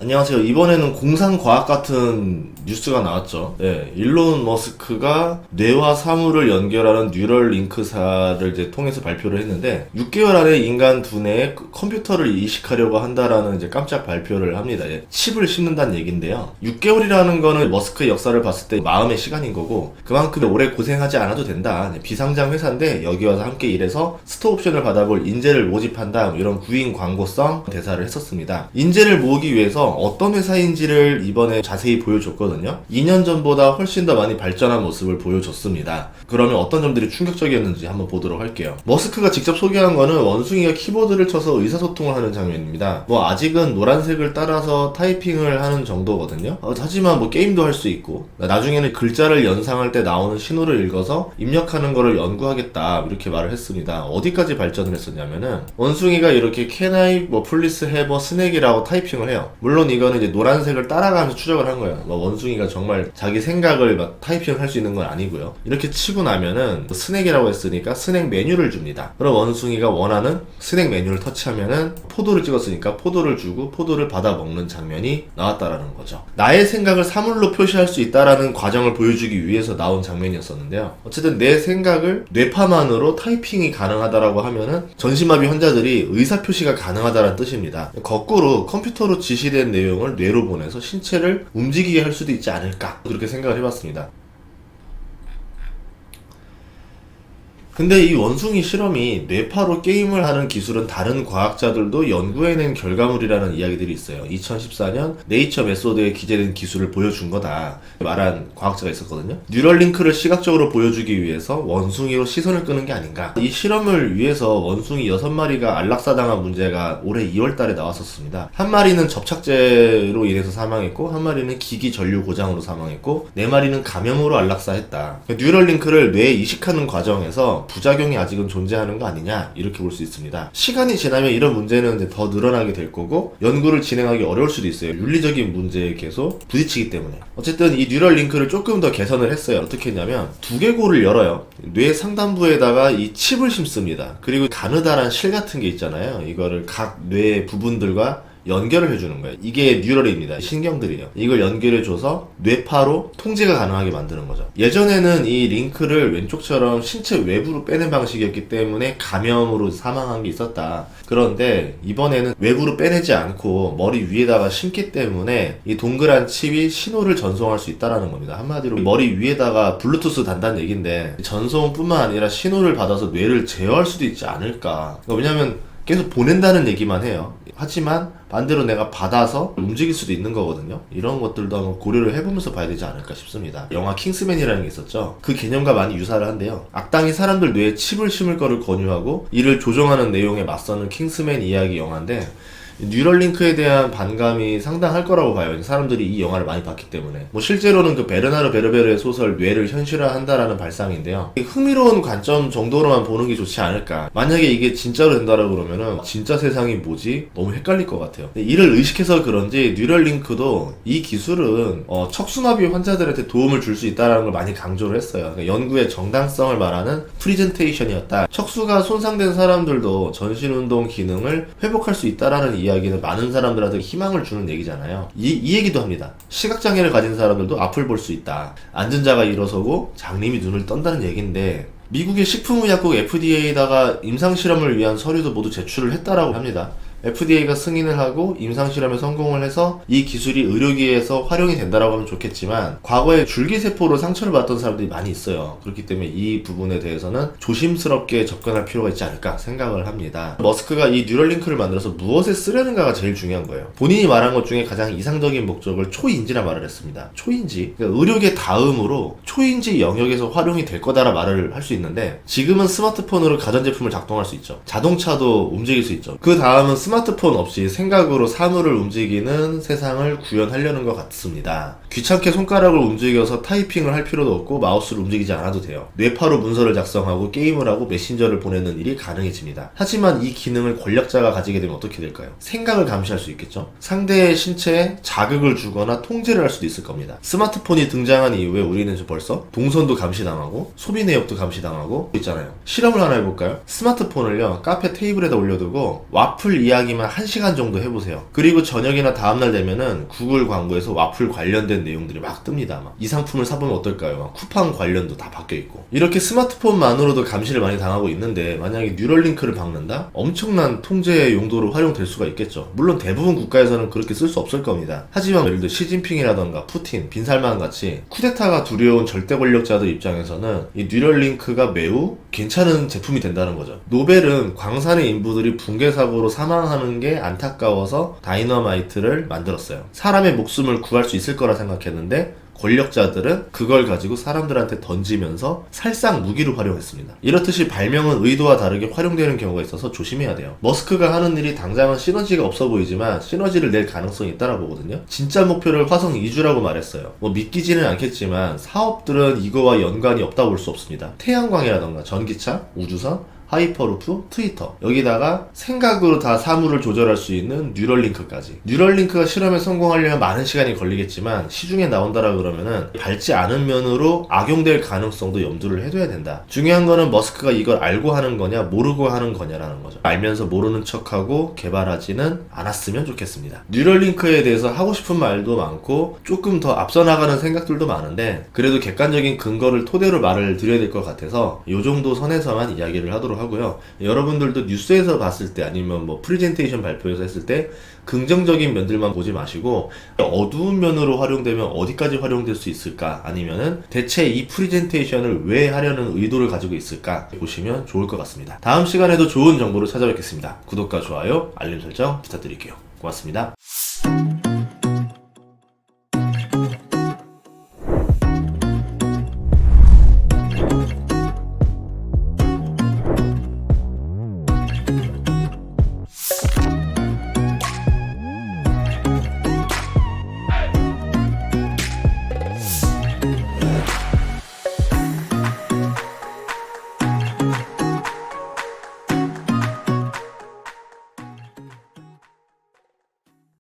안녕하세요. 이번에는 공상과학 같은 뉴스가 나왔죠. 네, 일론 머스크가 뇌와 사물을 연결하는 뉴럴링크사를 이제 통해서 발표를 했는데 6개월 안에 인간 두뇌에 컴퓨터를 이식하려고 한다라는 이제 깜짝 발표를 합니다. 칩을 심는다는 얘기인데요. 6개월이라는 거는 머스크의 역사를 봤을 때 마음의 시간인 거고 그만큼 오래 고생하지 않아도 된다. 비상장 회사인데 여기 와서 함께 일해서 스톡옵션을 받아볼 인재를 모집한다. 이런 구인 광고성 대사를 했었습니다. 인재를 모으기 위해서 어떤 회사인지를 이번에 자세히 보여줬거든요. 2년 전보다 훨씬 더 많이 발전한 모습을 보여줬습니다. 그러면 어떤 점들이 충격적이었는지 한번 보도록 할게요. 머스크가 직접 소개한 거는 원숭이가 키보드를 쳐서 의사소통을 하는 장면입니다. 아직은 노란색을 따라서 타이핑을 하는 정도거든요. 하지만 게임도 할 수 있고 나중에는 글자를 연상할 때 나오는 신호를 읽어서 입력하는 거를 연구하겠다 이렇게 말을 했습니다. 어디까지 발전을 했었냐면은 원숭이가 이렇게 can I please have a snack이라고 타이핑을 해요. 물론 이거는 이제 노란색을 따라가면서 추적을 한 거예요. 원숭이가 정말 자기 생각을 타이핑을 할 수 있는 건 아니고요. 이렇게 치고 나면은 스낵이라고 했으니까 스낵 메뉴를 줍니다. 그럼 원숭이가 원하는 스낵 메뉴를 터치하면은 포도를 찍었으니까 포도를 주고 포도를 받아 먹는 장면이 나왔다라는 거죠. 나의 생각을 사물로 표시할 수 있다라는 과정을 보여주기 위해서 나온 장면이었었는데요. 어쨌든 내 생각을 뇌파만으로 타이핑이 가능하다라고 하면은 전신마비 환자들이 의사표시가 가능하다는 뜻입니다. 거꾸로 컴퓨터로 지시된 내용을 뇌로 보내서 신체를 움직이게 할 수도 있지 않을까 그렇게 생각을 해봤습니다. 근데 이 원숭이 실험이 뇌파로 게임을 하는 기술은 다른 과학자들도 연구해낸 결과물이라는 이야기들이 있어요. 2014년 네이처 메소드에 기재된 기술을 보여준 거다 말한 과학자가 있었거든요. 뉴럴링크를 시각적으로 보여주기 위해서 원숭이로 시선을 끄는 게 아닌가. 이 실험을 위해서 원숭이 6마리가 안락사당한 문제가 올해 2월 달에 나왔었습니다. 한 마리는 접착제로 인해서 사망했고 한 마리는 기기 전류 고장으로 사망했고 4마리는 감염으로 안락사했다. 뉴럴링크를 뇌에 이식하는 과정에서 부작용이 아직은 존재하는 거 아니냐 이렇게 볼 수 있습니다. 시간이 지나면 이런 문제는 이제 더 늘어나게 될 거고 연구를 진행하기 어려울 수도 있어요. 윤리적인 문제에 계속 부딪히기 때문에. 어쨌든 이 뉴럴링크를 조금 더 개선을 했어요. 어떻게 했냐면 두개골을 열어요. 뇌 상단부에다가 이 칩을 심습니다. 그리고 가느다란 실 같은 게 있잖아요. 이거를 각 뇌 부분들과 연결을 해주는 거예요. 이게 뉴럴입니다. 신경들이에요. 이걸 연결해줘서 뇌파로 통제가 가능하게 만드는 거죠. 예전에는 이 링크를 왼쪽처럼 신체 외부로 빼는 방식이었기 때문에 감염으로 사망한 게 있었다. 그런데 이번에는 외부로 빼내지 않고 머리 위에다가 심기 때문에 이 동그란 칩이 신호를 전송할 수 있다는 겁니다. 한마디로 머리 위에다가 블루투스 단다는 얘기인데 전송뿐만 아니라 신호를 받아서 뇌를 제어할 수도 있지 않을까. 왜냐면 계속 보낸다는 얘기만 해요. 하지만 반대로 내가 받아서 움직일 수도 있는 거거든요. 이런 것들도 한번 고려를 해보면서 봐야 되지 않을까 싶습니다. 영화 킹스맨이라는 게 있었죠. 그 개념과 많이 유사를 한데요. 악당이 사람들 뇌에 칩을 심을 거를 권유하고 이를 조종하는 내용에 맞서는 킹스맨 이야기 영화인데 뉴럴링크에 대한 반감이 상당할 거라고 봐요. 사람들이 이 영화를 많이 봤기 때문에. 실제로는 그 베르나르 베르베르의 소설 뇌를 현실화한다라는 발상인데요. 흥미로운 관점 정도로만 보는 게 좋지 않을까. 만약에 이게 진짜로 된다라고 그러면은 진짜 세상이 뭐지? 너무 헷갈릴 것 같아요. 이를 의식해서 그런지 뉴럴링크도 이 기술은 척수마비 환자들한테 도움을 줄 수 있다는 걸 많이 강조를 했어요. 그러니까 연구의 정당성을 말하는 프리젠테이션이었다. 척수가 손상된 사람들도 전신운동 기능을 회복할 수 있다라는 이야기는 많은 사람들한테 희망을 주는 얘기잖아요. 이 얘기도 합니다. 시각장애를 가진 사람들도 앞을 볼 수 있다. 앉은 자가 일어서고 장님이 눈을 떤다는 얘기인데 미국의 식품의약국 FDA에다가 임상실험을 위한 서류도 모두 제출을 했다라고 합니다. FDA가 승인을 하고 임상실험에 성공을 해서 이 기술이 의료기에서 활용이 된다라고 하면 좋겠지만 과거에 줄기세포로 상처를 받았던 사람들이 많이 있어요. 그렇기 때문에 이 부분에 대해서는 조심스럽게 접근할 필요가 있지 않을까 생각을 합니다. 머스크가 이 뉴럴링크를 만들어서 무엇에 쓰려는가가 제일 중요한 거예요. 본인이 말한 것 중에 가장 이상적인 목적을 초인지라 말을 했습니다. 초인지? 그러니까 의료계 다음으로 초인지 영역에서 활용이 될 거다라 말을 할 수 있는데 지금은 스마트폰으로 가전제품을 작동할 수 있죠. 자동차도 움직일 수 있죠. 그 다음은 스마트폰 없이 생각으로 사물을 움직이는 세상을 구현하려는 것 같습니다. 귀찮게 손가락을 움직여서 타이핑을 할 필요도 없고 마우스를 움직이지 않아도 돼요. 뇌파로 문서를 작성하고 게임을 하고 메신저를 보내는 일이 가능해집니다. 하지만 이 기능을 권력자가 가지게 되면 어떻게 될까요? 생각을 감시할 수 있겠죠? 상대의 신체에 자극을 주거나 통제를 할 수도 있을 겁니다. 스마트폰이 등장한 이후에 우리는 벌써 동선도 감시당하고 소비 내역도 감시당하고 있잖아요. 실험을 하나 해볼까요? 스마트폰을요 카페 테이블에다 올려두고 와플 이야기 이야기만 1시간 정도 해보세요. 그리고 저녁이나 다음날 되면은 구글 광고에서 와플 관련된 내용들이 막 뜹니다. 막 이 상품을 사보면 어떨까요? 막 쿠팡 관련도 다 바뀌어있고. 이렇게 스마트폰만으로도 감시를 많이 당하고 있는데 만약에 뉴럴링크를 박는다? 엄청난 통제 용도로 활용될 수가 있겠죠. 물론 대부분 국가에서는 그렇게 쓸 수 없을 겁니다. 하지만 예를 들어 시진핑이라던가 푸틴, 빈살만 같이 쿠데타가 두려운 절대 권력자들 입장에서는 이 뉴럴링크가 매우 괜찮은 제품이 된다는 거죠. 노벨은 광산의 인부들이 붕괴 사고로 사망하는 게 안타까워서 다이너마이트를 만들었어요. 사람의 목숨을 구할 수 있을 거라 생각했는데 권력자들은 그걸 가지고 사람들한테 던지면서 살상 무기로 활용했습니다. 이렇듯이 발명은 의도와 다르게 활용되는 경우가 있어서 조심해야 돼요. 머스크가 하는 일이 당장은 시너지가 없어 보이지만 시너지를 낼 가능성이 있다고 보거든요. 진짜 목표를 화성 이주라고 말했어요. 뭐 믿기지는 않겠지만 사업들은 이거와 연관이 없다고 볼 수 없습니다. 태양광이라던가 전기차, 우주선, 하이퍼루프, 트위터, 여기다가 생각으로 다 사물을 조절할 수 있는 뉴럴링크까지. 뉴럴링크가 실험에 성공하려면 많은 시간이 걸리겠지만 시중에 나온다라 그러면은 밟지 않은 면으로 악용될 가능성도 염두를 해둬야 된다. 중요한 거는 머스크가 이걸 알고 하는 거냐 모르고 하는 거냐라는 거죠. 알면서 모르는 척하고 개발하지는 않았으면 좋겠습니다. 뉴럴링크에 대해서 하고 싶은 말도 많고 조금 더 앞서 나가는 생각들도 많은데 그래도 객관적인 근거를 토대로 말을 드려야 될 것 같아서 이 정도 선에서만 이야기를 하도록 하고요. 여러분들도 뉴스에서 봤을 때 아니면 뭐 프레젠테이션 발표에서 했을 때 긍정적인 면들만 보지 마시고 어두운 면으로 활용되면 어디까지 활용될 수 있을까, 아니면은 대체 이 프레젠테이션을 왜 하려는 의도를 가지고 있을까 보시면 좋을 것 같습니다. 다음 시간에도 좋은 정보로 찾아뵙겠습니다. 구독과 좋아요, 알림 설정 부탁드릴게요. 고맙습니다.